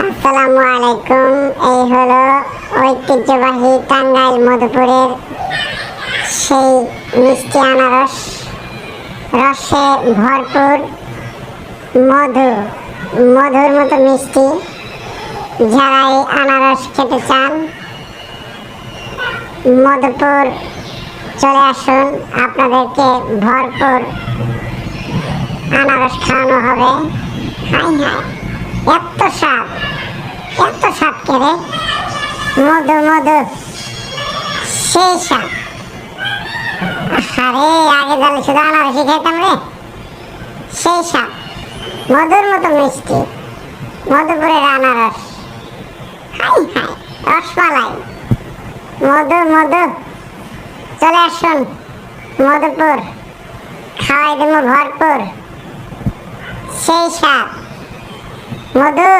আসসালামু আলাইকুম। এই হলো ঐতিহ্যবাহী টাঙ্গাইল মধুপুরের সেই মিষ্টি আনারস, রসে ভরপুর, মধুর মতো মিষ্টি। যারা এই আনারস খেতে চান মধুপুর চলে আসুন, আপনাদেরকে ভরপুর আনারস খাওয়ানো হবে। হাই হাই, এত স্বাদ করে মধু সেই স্বাদ। আরে আগে জানলে শুধু আনারসই খেতাম রে। সেই স্বাদ, মধুর মতো মিষ্টি, মধুপুরের আনারস। হাই হাই, রসমালাই, মধু চলে আসুন মধুপুর, খাওয়াই দেবো ভরপুর। সেই স্বাদ, মধু।